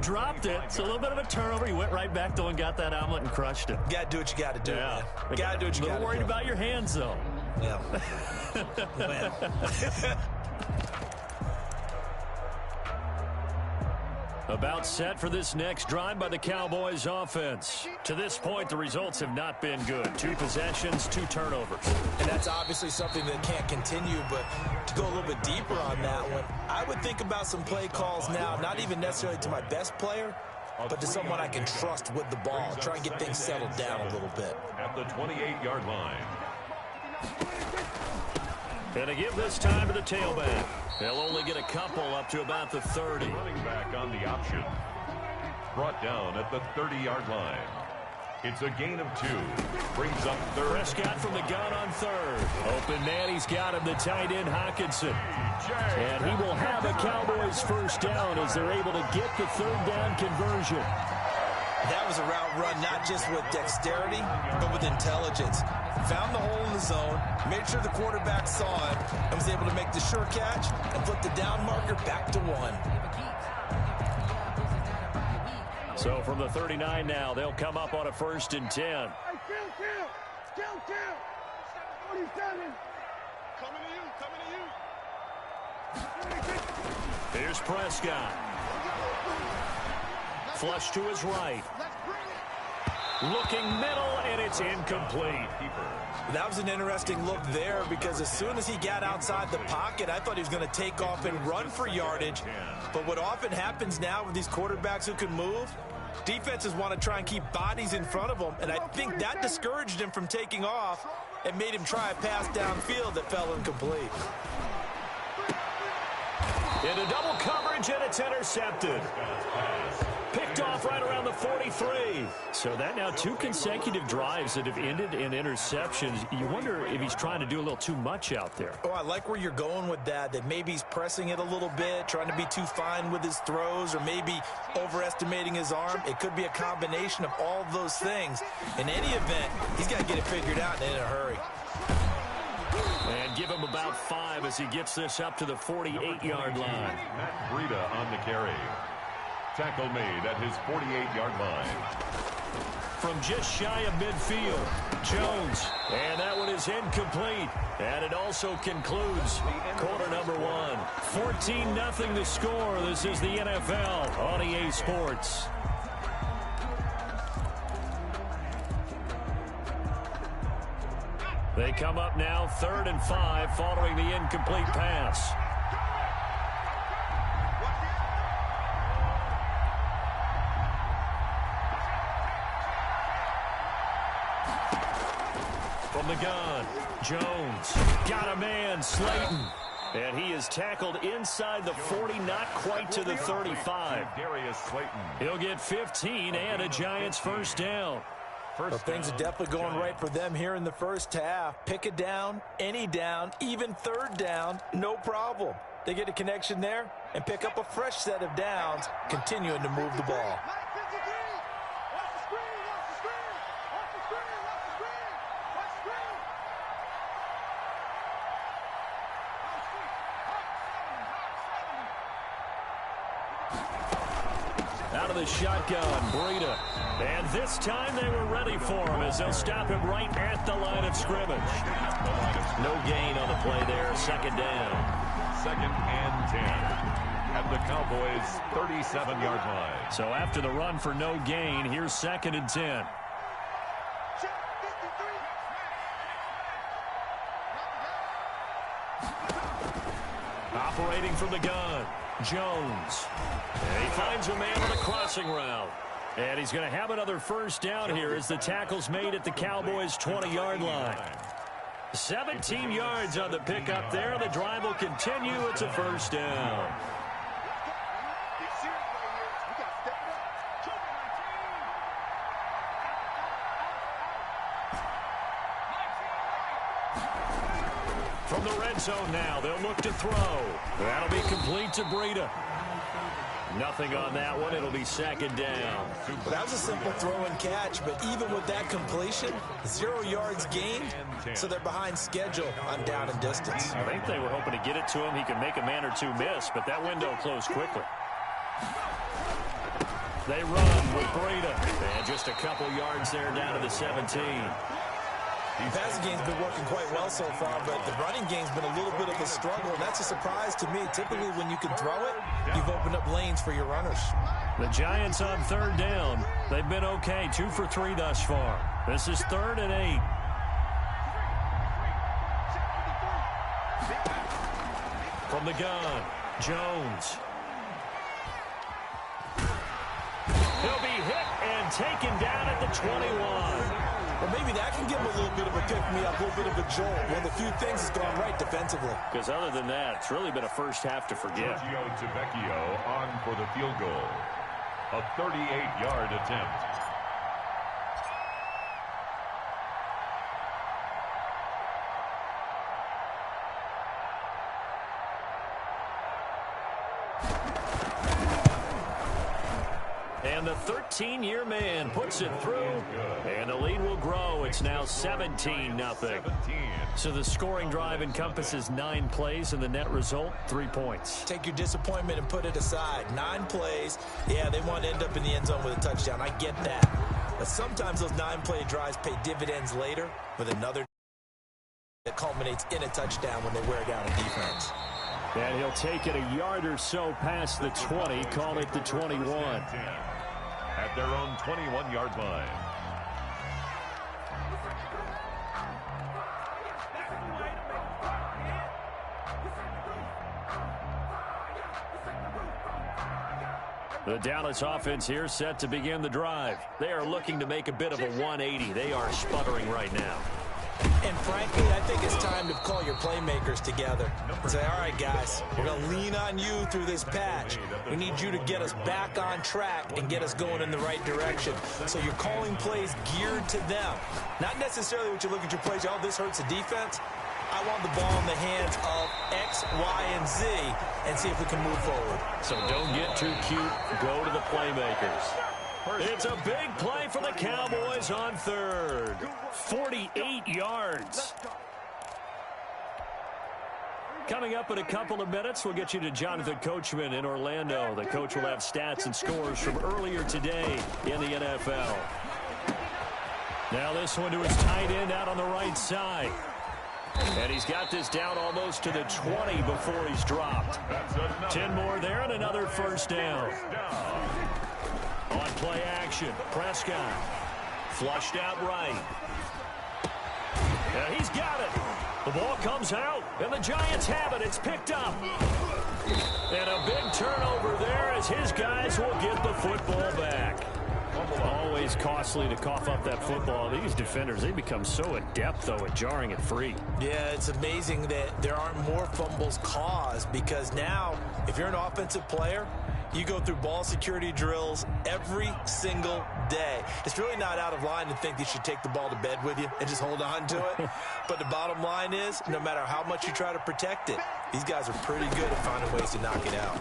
Dropped it. It's a little bit of a turnover. He went right back, though, and got that omelet and crushed it. You got to do what you got to do, yeah. man. Got to do what you got to do. A little worried about your hands, though. Yeah. About set for this next drive by the Cowboys offense. To this point, the results have not been good. 2 possessions, 2 turnovers. And that's obviously something that can't continue, but to go a little bit deeper on that one, I would think about some play calls now, not even necessarily to my best player, but to someone I can trust with the ball. Try and get things settled down a little bit. At the 28-yard line. And to give this time to the tailback. They'll only get a couple up to about the 30. Running back on the option. Brought down at the 30-yard line. It's a gain of 2. Brings up third. Prescott from the gun on third. Open man, he's got him, the tight end Hockenson. And he will have a Cowboys first down as they're able to get the third down conversion. That was a route run, not just with dexterity, but with intelligence. Found the hole in the zone, made sure the quarterback saw it, and was able to make the sure catch and flip the down marker back to 1. So from the 39 now, they'll come up on a 1st and 10. Hey, kill. 47. Coming to you. Here's Prescott. Flush to his right. Looking middle, and it's incomplete. That was an interesting look there because as soon as he got outside the pocket, I thought he was going to take off and run for yardage. But what often happens now with these quarterbacks who can move, defenses want to try and keep bodies in front of them, and I think that discouraged him from taking off and made him try a pass downfield that fell incomplete. Into double coverage, and it's intercepted. Picked off right around the 43. So that now 2 consecutive drives that have ended in interceptions. You wonder if he's trying to do a little too much out there. Oh, I like where you're going with that maybe he's pressing it a little bit, trying to be too fine with his throws, or maybe overestimating his arm. It could be a combination of all of those things. In any event, he's got to get it figured out and in a hurry. And give him about 5 as he gets this up to the 48-yard line. Matt Breida on the carry. Tackle made at his 48-yard line. From just shy of midfield, Jones. And that one is incomplete. And it also concludes quarter number 1. 14-0 the score. This is the NFL on EA Sports. They come up now 3rd and 5 following the incomplete pass. From the gun, Jones got a man, Slayton. And he is tackled inside the 40, not quite to the 35. Darius Slayton. He'll get 15 and a Giants first down. Well, things are definitely going right for them here in the first half. Pick a down, any down, even 3rd down, no problem. They get a connection there and pick up a fresh set of downs, continuing to move the ball. Out of the shotgun, Breida. And this time they were ready for him as they'll stop him right at the line of scrimmage. No gain on the play there, 2nd down. 2nd and 10 at the Cowboys' 37-yard line. So after the run for no gain, here's 2nd and 10. Operating from the gun, Jones. And he finds a man on a crossing route. And he's going to have another first down here as the tackle's made at the Cowboys' 20-yard line. 17 yards on the pickup there. The drive will continue. It's a first down. From the red zone now, they'll look to throw. That'll be complete to Breida. Nothing on that one. It'll be 2nd down. Well, that was a simple throw and catch, but even with that completion, 0 yards gained, so they're behind schedule on down and distance. I think they were hoping to get it to him. He could make a man or two miss, but that window closed quickly. They run with Breida. And just a couple yards there down to the 17. The passing game's been working quite well so far, but the running game's been a little bit of a struggle, and that's a surprise to me. Typically, when you can throw it, you've opened up lanes for your runners. The Giants on third down. They've been okay, 2 for 3 thus far. This is 3rd and 8. From the gun, Jones. He'll be hit and taken down at the 21. Well, maybe that can give him a little bit of a pick-me-up, a little bit of a jolt. One of the few things has gone right defensively. Because other than that, it's really been a first half to forget. Sergio Tavecchio on for the field goal. A 38-yard attempt. And the 13-year man puts it through, and the lead will grow. It's now 17-0. So the scoring drive encompasses 9 plays, and the net result, 3 points. Take your disappointment and put it aside. 9 plays. Yeah, they want to end up in the end zone with a touchdown. I get that. But sometimes those 9-play drives pay dividends later with another that culminates in a touchdown when they wear down a defense. And he'll take it a yard or so past the 20, call it the 21. At their own 21-yard line. The Dallas offense here set to begin the drive. They are looking to make a bit of a 180. They are sputtering right now. And frankly, I think it's time to call your playmakers together and say, all right, guys, we're going to lean on you through this patch. We need you to get us back on track and get us going in the right direction. So you're calling plays geared to them. Not necessarily what you look at your plays, oh, this hurts the defense. I want the ball in the hands of X, Y, and Z and see if we can move forward. So don't get too cute. Go to the playmakers. It's a big play for the Cowboys on third. 48 yards. Coming up in a couple of minutes, we'll get you to Jonathan Coachman in Orlando. The coach will have stats and scores from earlier today in the NFL. Now this one to his tight end out on the right side. And he's got this down almost to the 20 before he's dropped. 10 more there and another first down. On play action, Prescott. Flushed out right. And he's got it. The ball comes out, and the Giants have it. It's picked up. And a big turnover there as his guys will get the football back. Always costly to cough up that football. These defenders, they become so adept, though, at jarring it free. Yeah, it's amazing that there aren't more fumbles caused because now, if you're an offensive player, you go through ball security drills every single day. It's really not out of line to think you should take the ball to bed with you and just hold on to it. But the bottom line is, no matter how much you try to protect it, these guys are pretty good at finding ways to knock it out.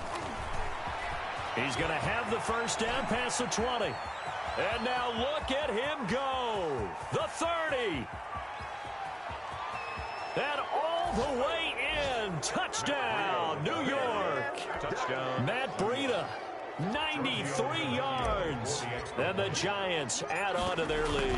He's going to have the first down past the 20. And now look at him go. The 30. And all the way in. Touchdown, New York. Touchdown. Matt Breida, 93 yards. And the Giants add on to their lead.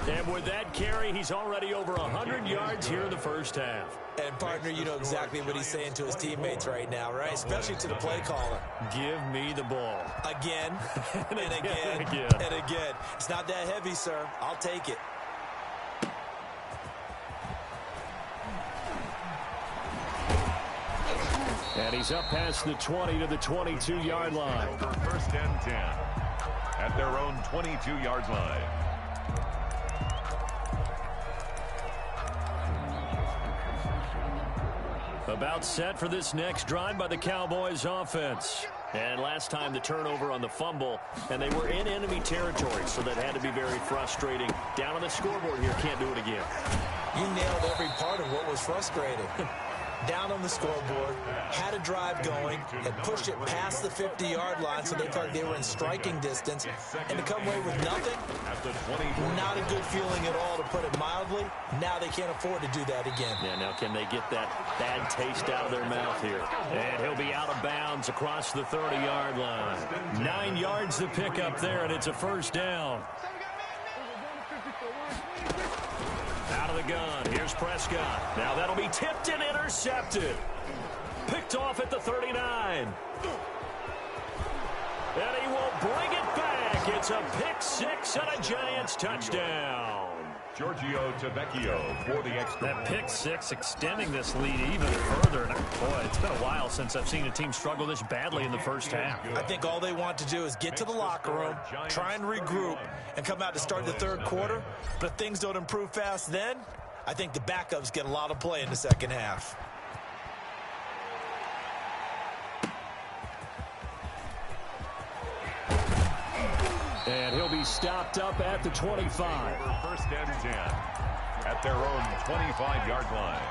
And with that carry, he's already over 100 yards here in the first half. And, partner, you know exactly what he's saying to his teammates right now, right? Especially to the play caller. Give me the ball. Again, and again, and again. It's not that heavy, sir. I'll take it. And he's up past the 20 to the 22-yard line. First and 10 at their own 22-yard line. About set for this next drive by the Cowboys offense. And last time the turnover on the fumble, and they were in enemy territory, so that had to be very frustrating. Down on the scoreboard here, can't do it again. You nailed every part of what was frustrating. down on the scoreboard, had a drive going, had pushed it past the 50-yard line so they felt like they were in striking distance, and to come away with nothing, not a good feeling at all, to put it mildly. Now they can't afford to do that again. Yeah, now can they get that bad taste out of their mouth here? And he'll be out of bounds across the 30-yard line. 9 yards to pick up there, and it's a first down. Out of the gun, here's Prescott. Now that'll be tipped and intercepted. Picked off at the 39. And he will bring it back. It's a pick six and a Giants touchdown. Giorgio Tavecchio for the extra. That pick six extending this lead even further. And boy, it's been a while since I've seen a team struggle this badly in the first half. I think all they want to do is get to the locker room, try and regroup, and come out to start the third quarter. But if things don't improve fast then, I think the backups get a lot of play in the second half. And he'll be stopped up at the 25. First and 10 at their own 25-yard line.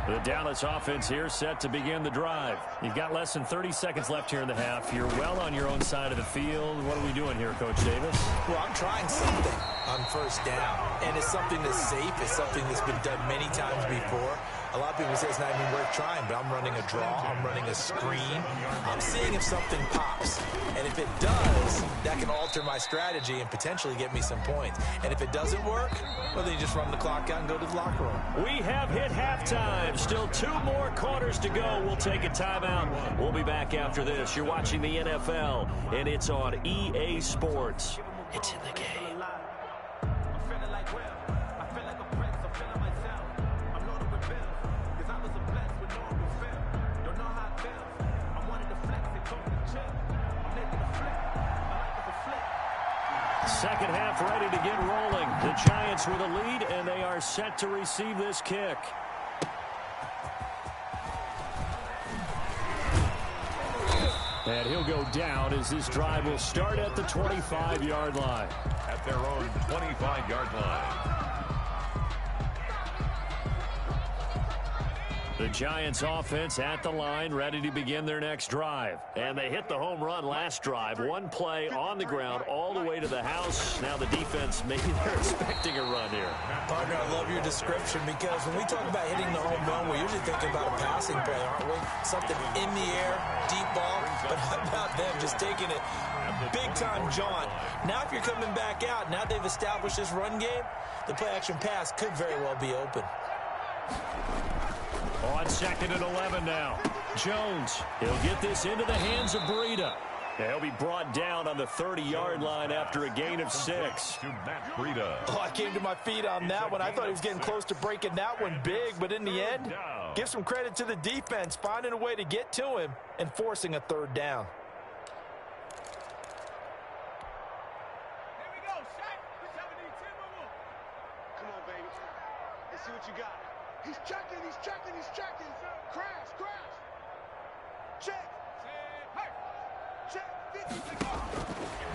The Dallas offense here set to begin the drive. You've got less than 30 seconds left here in the half. You're well on your own side of the field. What are we doing here, Coach Davis? Well, I'm trying something on first down, and it's something that's safe. It's something that's been done many times before. A lot of people say it's not even worth trying, but I'm running a draw. I'm running a screen. I'm seeing if something pops. And if it does, that can alter my strategy and potentially get me some points. And if it doesn't work, well, then you just run the clock out and go to the locker room. We have hit halftime. Still 2 more quarters to go. We'll take a timeout. We'll be back after this. You're watching the NFL, and it's on EA Sports. It's in the game. Second half ready to get rolling. The Giants with a lead, and they are set to receive this kick. And he'll go down as this drive will start at the 25-yard line. At their own 25-yard line. The Giants offense at the line, ready to begin their next drive. And they hit the home run last drive. One play on the ground all the way to the house. Now the defense, maybe they're expecting a run here. Partner, I love your description, because when we talk about hitting the home run, we're usually thinking about a passing play, aren't we? Something in the air, deep ball. But how about them just taking it big-time jaunt? Now if you're coming back out, now they've established this run game, the play-action pass could very well be open. On 2nd and 11 now. Jones, he'll get this into the hands of Breida. And he'll be brought down on the 30-yard line after a gain of 6. To Matt Breida. Oh, I came to my feet on that one. I thought he was getting close to breaking that one big, but in the end, give some credit to the defense, finding a way to get to him and forcing a third down. Here we go, Shaq. Come on, baby. Let's see what you got. He's checking, he's checking, he's checking. Crash, crash. Check. Check. 50.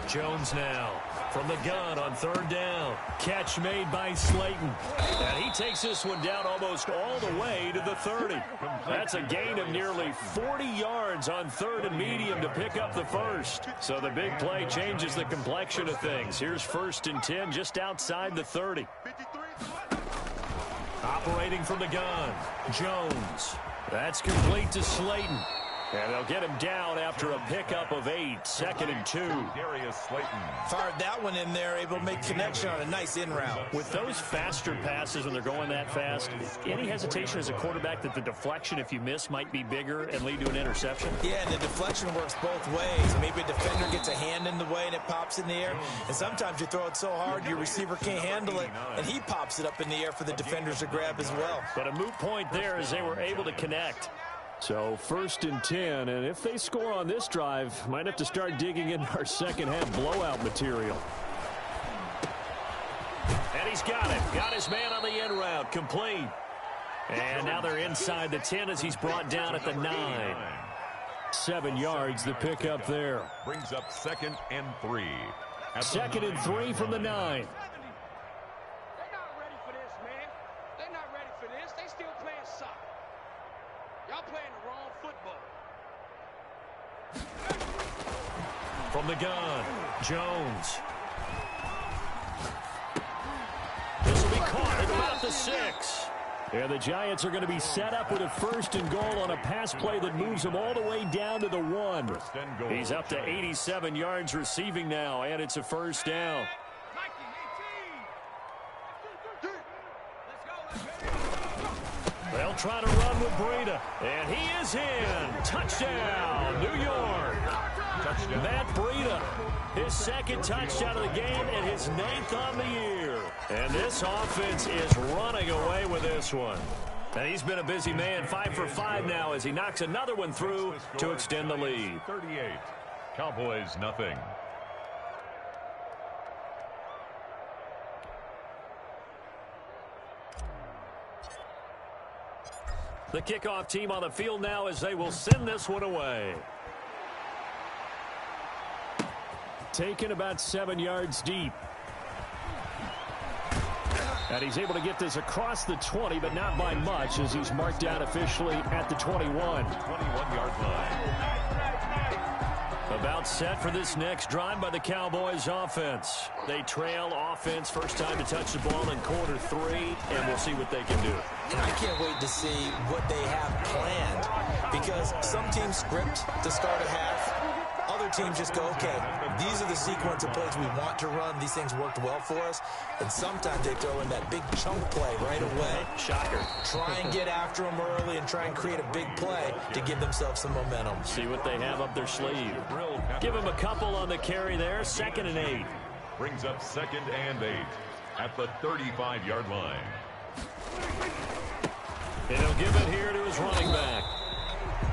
Jones now from the gun on 3rd down. Catch made by Slayton. And he takes this one down almost all the way to the 30. That's a gain of nearly 40 yards on 3rd and medium to pick up the first. So the big play changes the complexion of things. Here's 1st and 10 just outside the 30. 53. Operating from the gun, Jones. That's complete to Slayton. And they'll get him down after a pickup of 8. 2nd and 2. Darius Slayton. Fired that one in there, able to make connection on a nice in route. With those faster passes when they're going that fast, any hesitation as a quarterback that the deflection, if you miss, might be bigger and lead to an interception? Yeah, and the deflection works both ways. Maybe a defender gets a hand in the way and it pops in the air. And sometimes you throw it so hard your receiver can't handle it, and he pops it up in the air for the defenders to grab as well. But a moot point there as they were able to connect. So 1st and 10, and if they score on this drive, might have to start digging in our second half blowout material. And he's got it. Got his man on the end route. Complete. And now they're inside the 10 as he's brought down at the 9. 7 yards the pickup there. Brings up 2nd and 3. 2nd and 3 from the 9. They're not ready for this, man. They're not From the gun, Jones. This will be caught at about the 6. And the Giants are going to be set up with a 1st and goal on a pass play that moves them all the way down to the 1. He's up to 87 yards receiving now, and it's a 1st down. They'll try to run with Breida, and he is in. Touchdown, New York. Touchdown. Matt Breida, his 2nd touchdown of the game and his 9th on the year. And this offense is running away with this one. And he's been a busy man, 5 for 5 now as he knocks another one through to extend the lead. 38, Cowboys nothing. The kickoff team on the field now as they will send this one away. Taken about 7 yards deep. And he's able to get this across the 20, but not by much as he's marked down officially at the 21. 21-yard line. About set for this next drive by the Cowboys offense. They trail offense, first time to touch the ball in quarter 3, and we'll see what they can do. And I can't wait to see what they have planned, because some teams script to start a half. Other teams just go, okay, these are the sequence of plays we want to run. These things worked well for us. And sometimes they throw in that big chunk play right away. Shocker. Try and get after them early and try and create a big play to give themselves some momentum. See what they have up their sleeve. Give them a couple on the carry there. 2nd and 8. Brings up 2nd and 8 at the 35-yard line. And he'll give it here to his running back.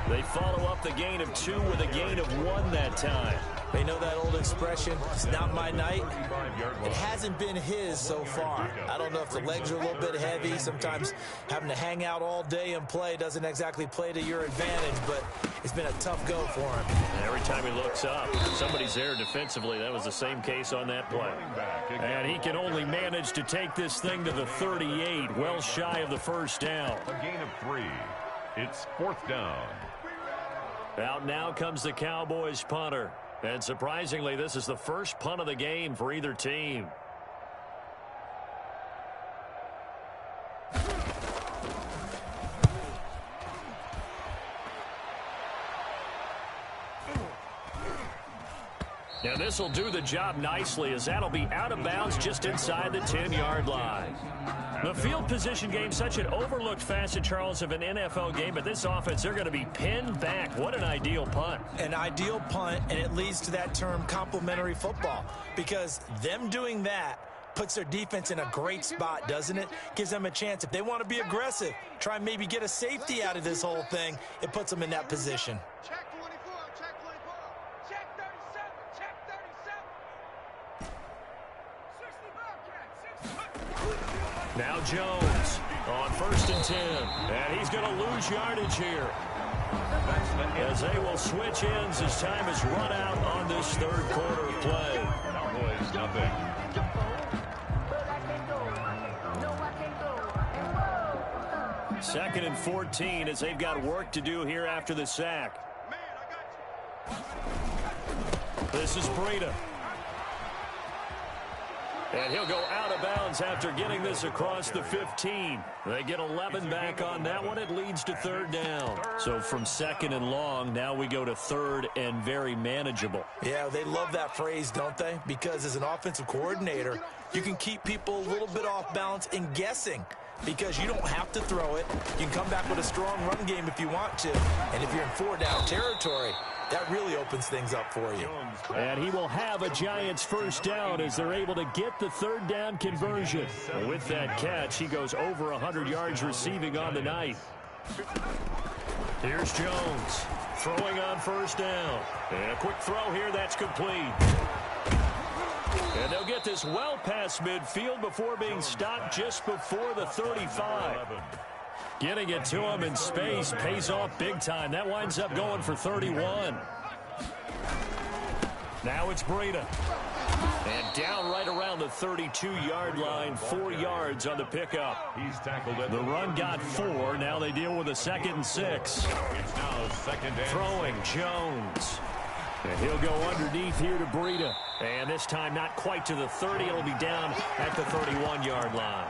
They follow up the gain of 2 with a gain of 1 that time. They know that old expression, it's not my night. It hasn't been his so far. I don't know if the legs are a little bit heavy. Sometimes having to hang out all day and play doesn't exactly play to your advantage, but it's been a tough go for him. And every time he looks up, somebody's there defensively. That was the same case on that play. And he can only manage to take this thing to the 38, well shy of the 1st down. A gain of 3. It's 4th down. Out now comes the Cowboys punter. And surprisingly, this is the first punt of the game for either team. Now this will do the job nicely as that'll be out of bounds just inside the 10-yard line. The field position game, such an overlooked facet, Charles, of an NFL game, but this offense, they're going to be pinned back. What an ideal punt. An ideal punt, and it leads to that term complementary football, because them doing that puts their defense in a great spot, doesn't it? Gives them a chance. If they want to be aggressive, try and maybe get a safety out of this whole thing, it puts them in that position. Check 24, check 24, check 37, check 37. Now Jones on 1st and 10. And he's going to lose yardage here, as they will switch ends as time is run out on this 3rd quarter of play. Cowboys nothing. 2nd and 14 as they've got work to do here after the sack. This is Breida. And he'll go out of bounds after getting this across the 15. They get 11 back on that one. It leads to 3rd down. So from 2nd and long, now we go to 3rd and very manageable. Yeah, they love that phrase, don't they? Because as an offensive coordinator, you can keep people a little bit off balance and guessing, because you don't have to throw it. You can come back with a strong run game if you want to. And if you're in 4-down territory, that really opens things up for you. And he will have a Giants 1st down as they're able to get the 3rd down conversion. With that catch, he goes over 100 yards receiving on the night. Here's Jones throwing on 1st down. And a quick throw here that's complete. And they'll get this well past midfield before being stopped just before the 35. Getting it to him in space pays off big time. That winds up going for 31. Now it's Breida. And down right around the 32-yard line, 4 yards on the pickup. He's tackled it. The run got 4. Now they deal with a 2nd and 6. It's now 2nd and Throwing Jones. And he'll go underneath here to Breida. And this time not quite to the 30. It'll be down at the 31-yard line.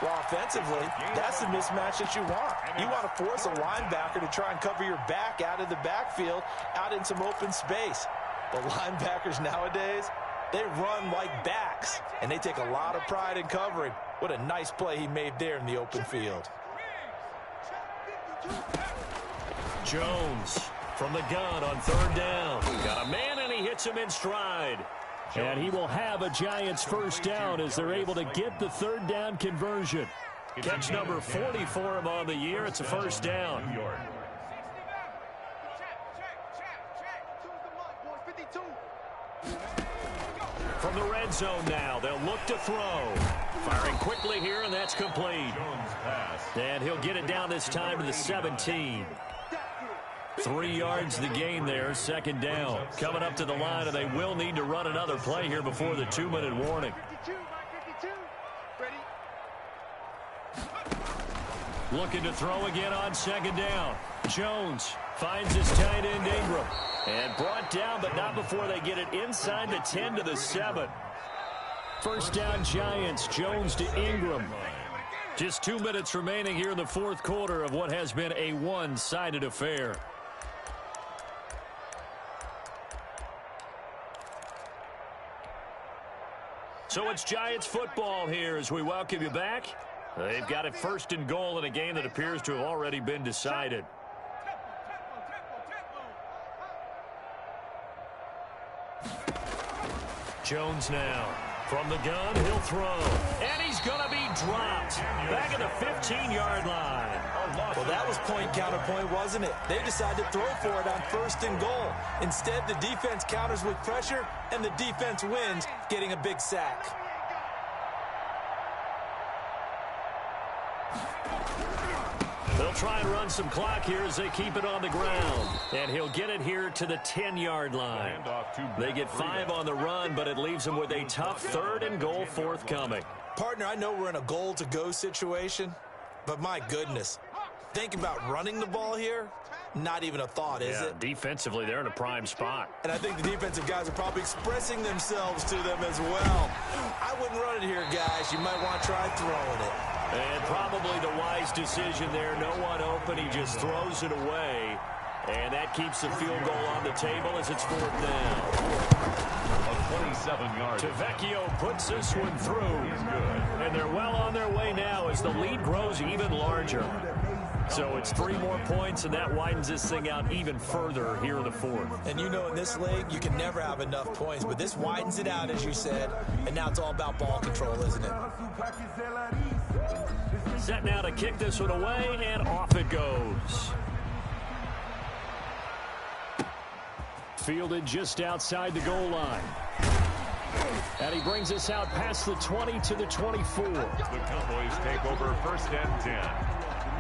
Well, offensively, that's the mismatch that you want. You want to force a linebacker to try and cover your back out of the backfield, out in some open space. But linebackers nowadays, they run like backs, and they take a lot of pride in covering. What a nice play he made there in the open field. Jones from the gun on third down. Got a man, and he hits him in stride. And he will have a Giants first down as they're able to get the third down conversion. Catch number 40 for him on the year. It's a first down. From the red zone now, they'll look to throw. Firing quickly here, and that's complete. And he'll get it down this time to the 17. 3 yards the gain there, second down. Coming up to the line, and they will need to run another play here before the 2-minute warning. Looking to throw again on second down. Jones finds his tight end Ingram. And brought down, but not before they get it inside the 10 to the 7. First down Giants, Jones to Ingram. Just 2 minutes remaining here in the fourth quarter of what has been a one-sided affair. So it's Giants football here as we welcome you back. They've got it first and goal in a game that appears to have already been decided. Jones now. From the gun, he'll throw. And he's going to be dropped. Back at the 15-yard line. Well, that was point counterpoint, wasn't it? They decided to throw for it on first and goal. Instead, the defense counters with pressure, and the defense wins, getting a big sack. They'll try and run some clock here as they keep it on the ground. And he'll get it here to the 10-yard line. They get 5 on the run, but it leaves them with a tough third and goal forthcoming. Partner, I know we're in a goal-to-go situation, but my goodness, think about running the ball here. Not even a thought, is it? Defensively, they're in a prime spot. And I think the defensive guys are probably expressing themselves to them as well. I wouldn't run it here, guys. You might want to try throwing it. And probably the wise decision there. No one open. He just throws it away. And that keeps the field goal on the table as it's fourth down. A 27-yard. Tavecchio puts this one through. And they're well on their way now as the lead grows even larger. So it's 3 more points, and that widens this thing out even further here in the fourth. And you know in this league, you can never have enough points, but this widens it out, as you said, and now it's all about ball control, isn't it? Set now to kick this one away, and off it goes. Fielded just outside the goal line. And he brings us out past the 20 to the 24. The Cowboys take over first and 10.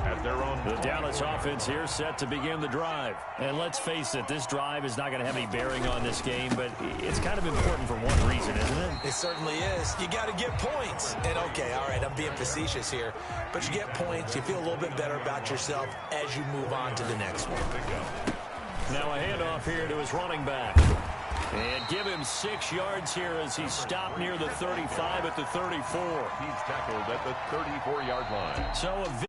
At their own the Dallas offense here set to begin the drive. And let's face it, this drive is not going to have any bearing on this game, but it's kind of important for one reason, isn't it? It certainly is. You got to get points. And okay, all right, I'm being facetious here, but you get points, you feel a little bit better about yourself as you move on to the next one. Now a handoff here to his running back. And give him 6 yards here as he's stopped near the 35 at the 34. He's tackled at the 34-yard line. So a